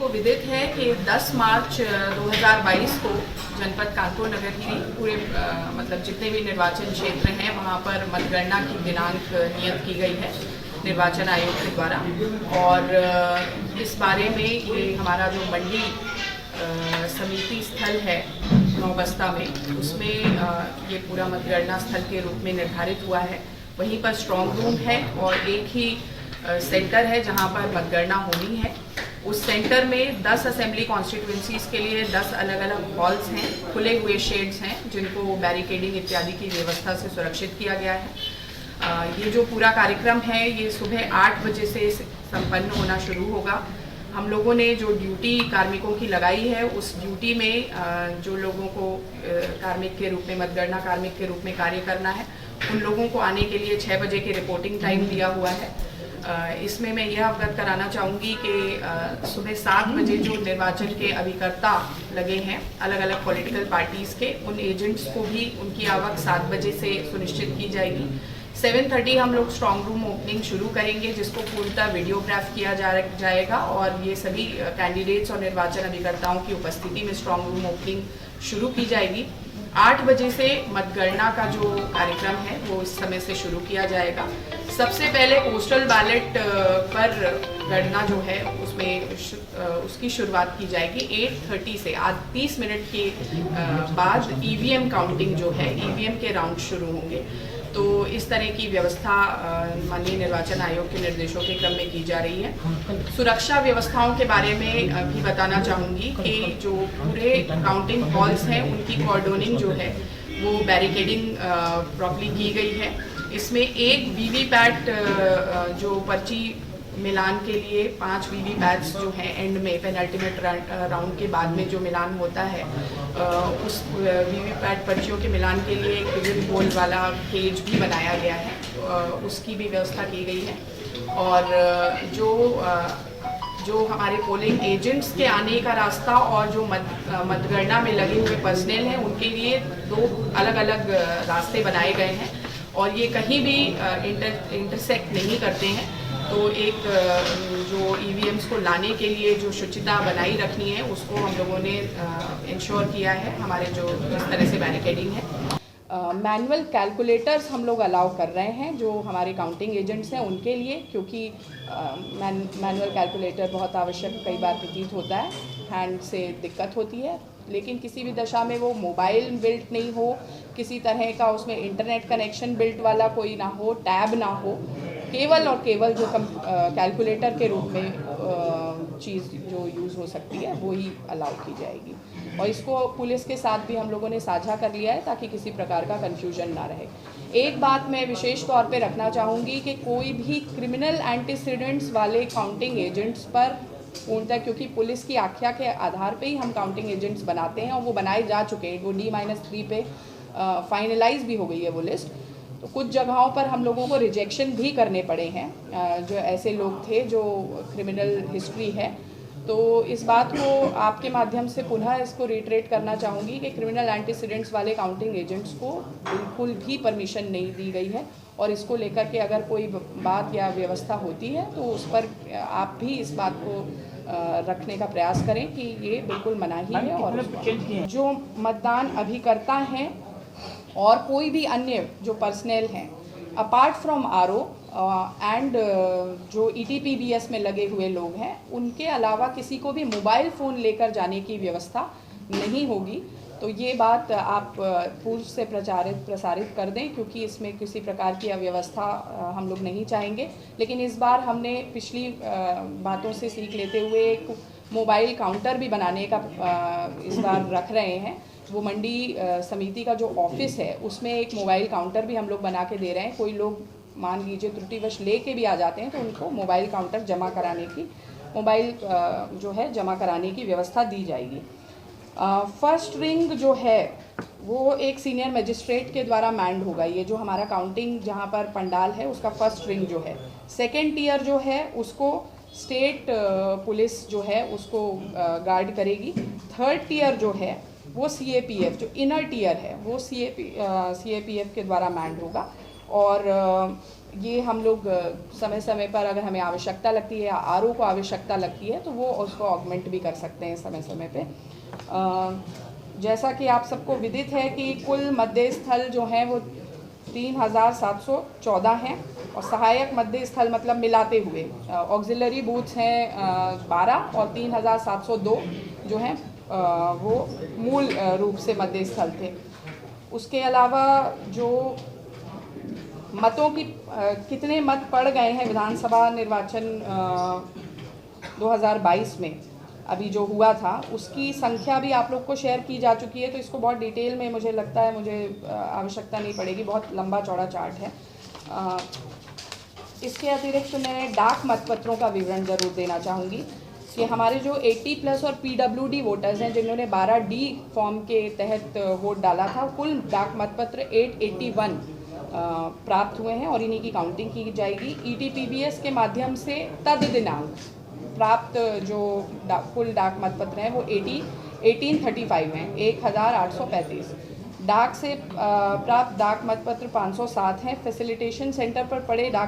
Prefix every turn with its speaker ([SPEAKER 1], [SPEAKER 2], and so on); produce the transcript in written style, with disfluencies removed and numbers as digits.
[SPEAKER 1] सबको विदित है कि 10 मार्च 2022 को जनपद कानपुर नगर की पूरे मतलब जितने भी निर्वाचन क्षेत्र हैं वहाँ पर मतगणना की दिनांक नियत की गई है निर्वाचन आयोग के द्वारा। और इस बारे में ये हमारा जो मंडी समिति स्थल है नौबस्ता में, उसमें ये पूरा मतगणना स्थल के रूप में निर्धारित हुआ है। वहीं पर स्ट्रॉन्ग रूम है और एक ही सेंटर है जहां पर मतगणना होनी है। उस सेंटर में 10 असेंबली कॉन्स्टिट्यूएंसीज के लिए 10 अलग अलग हॉल्स हैं, खुले हुए शेड्स हैं जिनको बैरिकेडिंग इत्यादि की व्यवस्था से सुरक्षित किया गया है। ये जो पूरा कार्यक्रम है ये सुबह 8 बजे से संपन्न होना शुरू होगा। हम लोगों ने जो ड्यूटी कार्मिकों की लगाई है उस ड्यूटी में जो लोगों को कार्मिक के रूप में मतगणना कार्मिक के रूप में कार्य करना है उन लोगों को आने के लिए 6 बजे के रिपोर्टिंग टाइम दिया हुआ है। इसमें मैं यह अवगत कराना चाहूँगी कि सुबह 7 बजे जो निर्वाचन के अभिकर्ता लगे हैं अलग अलग पॉलिटिकल पार्टीज़ के, उन एजेंट्स को भी उनकी आवक 7 बजे से सुनिश्चित की जाएगी। 7:30 हम लोग स्ट्रॉन्ग रूम ओपनिंग शुरू करेंगे जिसको पूर्णतः वीडियोग्राफ किया जाएगा और ये सभी कैंडिडेट्स और निर्वाचन अभिकर्ताओं की उपस्थिति में स्ट्रॉन्ग रूम ओपनिंग शुरू की जाएगी। 8 बजे से मतगणना का जो कार्यक्रम है वो इस समय से शुरू किया जाएगा। सबसे पहले पोस्टल बैलेट पर गणना जो है उसमें उसकी शुरुआत की जाएगी 8:30 से। आज 30 मिनट के बाद ईवीएम काउंटिंग जो है ईवीएम के राउंड शुरू होंगे। तो इस तरह की व्यवस्था माननीय निर्वाचन आयोग के निर्देशों के क्रम में की जा रही है। सुरक्षा व्यवस्थाओं के बारे में भी बताना चाहूँगी कि जो पूरे काउंटिंग हॉल्स हैं उनकी कॉर्डोनिंग जो है वो बैरिकेडिंग प्रॉपरली की गई है। इसमें एक वीवीपैट जो पर्ची मिलान के लिए 5 वीवीपैट्स जो हैं एंड में पेनल्टीमेट राउंड के बाद में जो मिलान होता है उस वीवीपैट पर्चियों के मिलान के लिए एक विभिन्न होल वाला केज भी बनाया गया है, उसकी भी व्यवस्था की गई है। और जो हमारे पोलिंग एजेंट्स के आने का रास्ता और जो मतगणना में लगे हुए पर्सनल हैं उनके लिए 2 अलग अलग रास्ते बनाए गए हैं और ये कहीं भी इंटरसेक्ट नहीं करते हैं। तो एक जो ईवीएम्स को लाने के लिए जो शुचिता बनाई रखनी है उसको हम लोगों ने इंश्योर किया है हमारे जो इस तरह से बैरिकेडिंग है। मैनुअल कैलकुलेटर्स हम लोग अलाउ कर रहे हैं जो हमारे काउंटिंग एजेंट्स हैं उनके लिए, क्योंकि मैनुअल कैलकुलेटर बहुत आवश्यक कई बार प्रतीत होता है, हैंड से दिक्कत होती है, लेकिन किसी भी दशा में वो मोबाइल बिल्ट नहीं हो, किसी तरह का उसमें इंटरनेट कनेक्शन बिल्ट वाला कोई ना हो, टैब ना हो, केवल और केवल जो कैलकुलेटर के रूप में चीज़ जो यूज़ हो सकती है वो ही अलाउ की जाएगी। और इसको पुलिस के साथ भी हम लोगों ने साझा कर लिया है ताकि किसी प्रकार का कन्फ्यूजन ना रहे। एक बात मैं विशेष तौर पे रखना चाहूँगी कि कोई भी क्रिमिनल एंटीसीडेंट्स वाले काउंटिंग एजेंट्स पर पूर्णतः, क्योंकि पुलिस की आख्या के आधार पे ही हम काउंटिंग एजेंट्स बनाते हैं और वो बनाए जा चुके हैं, वो D-3 पे फाइनलाइज भी हो गई है वो लिस्ट। तो कुछ जगहों पर हम लोगों को रिजेक्शन भी करने पड़े हैं, जो ऐसे लोग थे जो क्रिमिनल हिस्ट्री है। तो इस बात को आपके माध्यम से पुनः इसको रिट्रेट करना चाहूँगी कि क्रिमिनल एंटीसीडेंट्स वाले काउंटिंग एजेंट्स को बिल्कुल भी परमिशन नहीं दी गई है और इसको लेकर के अगर कोई बात या व्यवस्था होती है तो उस पर आप भी इस बात को रखने का प्रयास करें कि ये बिल्कुल मनाही है। और जो मतदान अभिकर्ता हैं और कोई भी अन्य जो पर्सनल हैं अपार्ट फ्रॉम आरओ एंड जो ETPBS में लगे हुए लोग हैं उनके अलावा किसी को भी मोबाइल फ़ोन लेकर जाने की व्यवस्था नहीं होगी। तो ये बात आप पूर्व से प्रसारित कर दें, क्योंकि इसमें किसी प्रकार की अव्यवस्था हम लोग नहीं चाहेंगे। लेकिन इस बार हमने पिछली बातों से सीख लेते हुए एक मोबाइल काउंटर भी बनाने का इस बार रख रहे हैं। वो मंडी समिति का जो ऑफिस है उसमें एक मोबाइल काउंटर भी हम लोग बना के दे रहे हैं। कोई लोग मान लीजिए त्रुटिवश ले के भी आ जाते हैं तो उनको मोबाइल काउंटर जमा कराने की जो है जमा कराने की व्यवस्था दी जाएगी। फर्स्ट रिंग जो है वो एक सीनियर मजिस्ट्रेट के द्वारा मैंड होगा। ये जो हमारा काउंटिंग जहाँ पर पंडाल है उसका फर्स्ट रिंग जो है, सेकेंड टियर जो है उसको स्टेट पुलिस जो है उसको गार्ड करेगी। थर्ड टियर जो है वो CAPF, जो इनर टियर है वो CAPF के द्वारा मैंड होगा। और ये हम लोग समय समय पर अगर हमें आवश्यकता लगती है या आरओ को आवश्यकता लगती है तो वो उसको ऑगमेंट भी कर सकते हैं समय समय पे। जैसा कि आप सबको विदित है कि कुल मध्य स्थल जो हैं वो 3,714 हैं और सहायक मध्य स्थल मतलब मिलाते हुए ऑक्सिलरी बूथ्स हैं 12 और 3,702 जो हैं वो मूल रूप से मध्य स्थल थे। उसके अलावा जो मतों की कितने मत पड़ गए हैं विधानसभा निर्वाचन 2022 में अभी जो हुआ था उसकी संख्या भी आप लोग को शेयर की जा चुकी है, तो इसको बहुत डिटेल में मुझे लगता है मुझे आवश्यकता नहीं पड़ेगी, बहुत लंबा चौड़ा चार्ट है। इसके अतिरिक्त मैं डाक मतपत्रों का विवरण ज़रूर देना चाहूँगी कि हमारे जो 80+ और PWD वोटर्स हैं जिन्होंने 12D फॉर्म के तहत वोट डाला था, कुल डाक मतपत्र 881 प्राप्त हुए हैं और इन्हीं की काउंटिंग की जाएगी। ETPBS के माध्यम से तद दिनांक प्राप्त जो कुल डाक मतपत्र हैं वो 1835 हैं, 1835। डाक से प्राप्त डाक मतपत्र 507 हैं। फैसिलिटेशन सेंटर पर पड़े डाक